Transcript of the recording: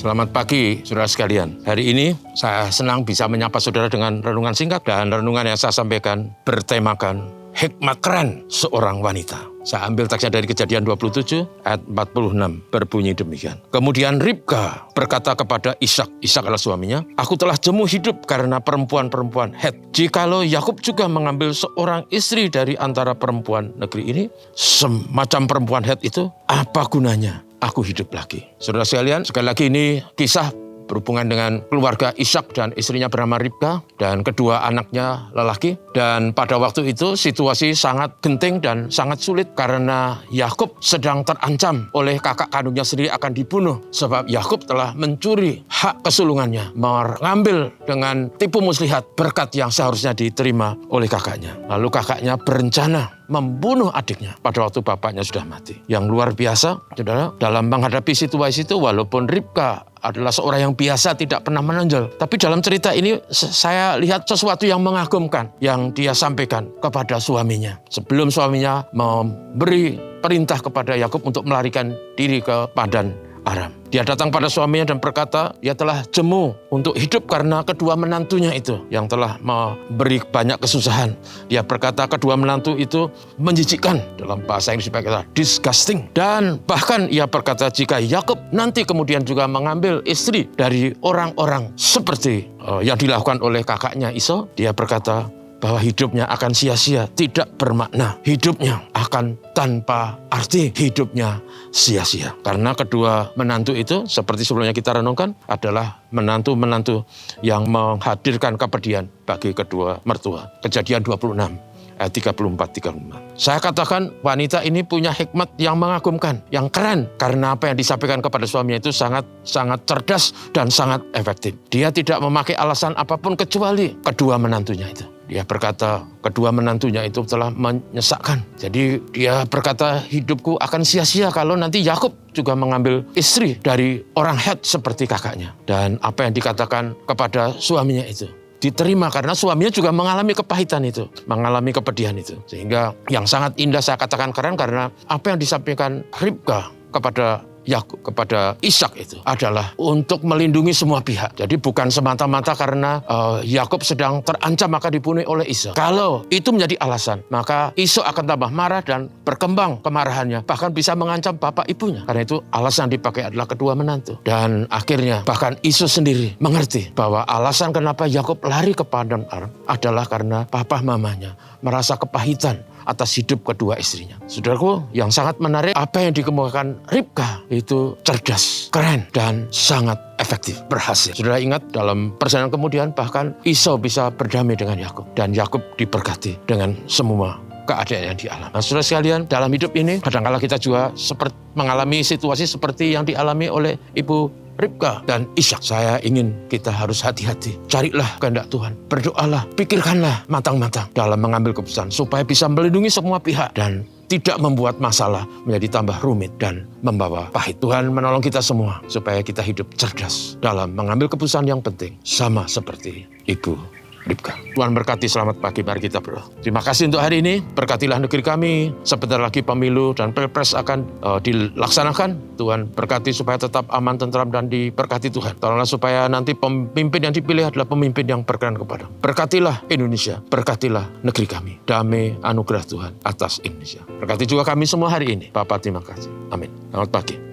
Selamat pagi, saudara sekalian. Hari ini saya senang bisa menyapa saudara dengan renungan singkat, dan renungan yang saya sampaikan bertemakan hikmat keren seorang wanita. Saya ambil teksnya dari Kejadian 27 ayat 46, berbunyi demikian. Kemudian Ribka berkata kepada Ishak adalah suaminya, "Aku telah jemu hidup karena perempuan-perempuan Het. Jikalau Yakub juga mengambil seorang istri dari antara perempuan negeri ini, semacam perempuan Het itu, apa gunanya aku hidup lagi?" Saudara sekalian, sekali lagi ini kisah berhubungan dengan keluarga Ishak dan istrinya bernama Ribka dan kedua anaknya lelaki. Dan pada waktu itu situasi sangat genting dan sangat sulit karena Yakub sedang terancam oleh kakak kandungnya sendiri akan dibunuh. Sebab Yakub telah mencuri hak kesulungannya, mengambil dengan tipu muslihat berkat yang seharusnya diterima oleh kakaknya. Lalu kakaknya berencana membunuh adiknya pada waktu bapaknya sudah mati. Yang luar biasa, saudara, dalam menghadapi situasi itu, walaupun Ribka adalah seorang yang biasa, tidak pernah menonjol, tapi dalam cerita ini saya lihat sesuatu yang mengagumkan yang dia sampaikan kepada suaminya. Sebelum suaminya memberi perintah kepada Yakub untuk melarikan diri ke Padan Aram, dia datang pada suaminya dan berkata, dia telah jemu untuk hidup karena kedua menantunya itu yang telah memberi banyak kesusahan. Dia berkata kedua menantu itu menjijikkan, dalam bahasa Inggris dipakai disgusting. Dan bahkan ia berkata jika Yakub nanti kemudian juga mengambil istri dari orang-orang seperti yang dilakukan oleh kakaknya Esau, dia berkata bahwa hidupnya akan sia-sia, tidak bermakna. Hidupnya akan tanpa arti, hidupnya sia-sia. Karena kedua menantu itu, seperti sebelumnya kita renungkan, adalah menantu-menantu yang menghadirkan kepedihan bagi kedua mertua. Kejadian 26. Ayat 34-35. Saya katakan wanita ini punya hikmat yang mengagumkan, yang keren. Karena apa yang disampaikan kepada suaminya itu sangat cerdas dan sangat efektif. Dia tidak memakai alasan apapun kecuali kedua menantunya itu. Dia berkata kedua menantunya itu telah menyesakkan. Jadi dia berkata hidupku akan sia-sia kalau nanti Yakub juga mengambil istri dari orang Het seperti kakaknya. Dan apa yang dikatakan kepada suaminya itu diterima karena suaminya juga mengalami kepahitan itu, mengalami kepedihan itu. Sehingga yang sangat indah saya katakan keren karena apa yang disampaikan Ribka kepada Yakub, kepada Ishak itu adalah untuk melindungi semua pihak. Jadi bukan semata-mata karena Yakub sedang terancam maka dibunuh oleh Esau. Kalau itu menjadi alasan, maka Esau akan tambah marah dan berkembang kemarahannya, bahkan bisa mengancam bapak ibunya. Karena itu alasan dipakai adalah kedua menantu. Dan akhirnya bahkan Esau sendiri mengerti bahwa alasan kenapa Yakub lari ke Padan Aram adalah karena papa mamanya merasa kepahitan atas hidup kedua istrinya. Saudaraku, yang sangat menarik, apa yang dikemukakan Ribka itu cerdas, keren, dan sangat efektif, berhasil. Saudara ingat dalam perjalanan kemudian bahkan Esau bisa berdamai dengan Yakub dan Yakub diberkati dengan semua keadaan yang dialami. Nah, saudara sekalian, dalam hidup ini kadang-kala kita juga mengalami situasi seperti yang dialami oleh Ibu Ribka dan Ishak. Saya ingin kita harus hati-hati. Carilah kehendak Tuhan. Berdoalah, pikirkanlah matang-matang dalam mengambil keputusan supaya bisa melindungi semua pihak dan tidak membuat masalah menjadi tambah rumit dan membawa pahit. Tuhan menolong kita semua supaya kita hidup cerdas dalam mengambil keputusan yang penting, sama seperti Ibu Ribka. Tuhan berkati, selamat pagi, mari kita berdoa. Terima kasih untuk hari ini, berkatilah negeri kami. Sebentar lagi pemilu dan pilpres akan dilaksanakan. Tuhan berkati supaya tetap aman, tentram, dan diberkati Tuhan. Tolonglah supaya nanti pemimpin yang dipilih adalah pemimpin yang berkenan kepada. Berkatilah Indonesia, berkatilah negeri kami. Damai anugerah Tuhan atas Indonesia. Berkati juga kami semua hari ini. Bapa, terima kasih. Amin. Selamat pagi.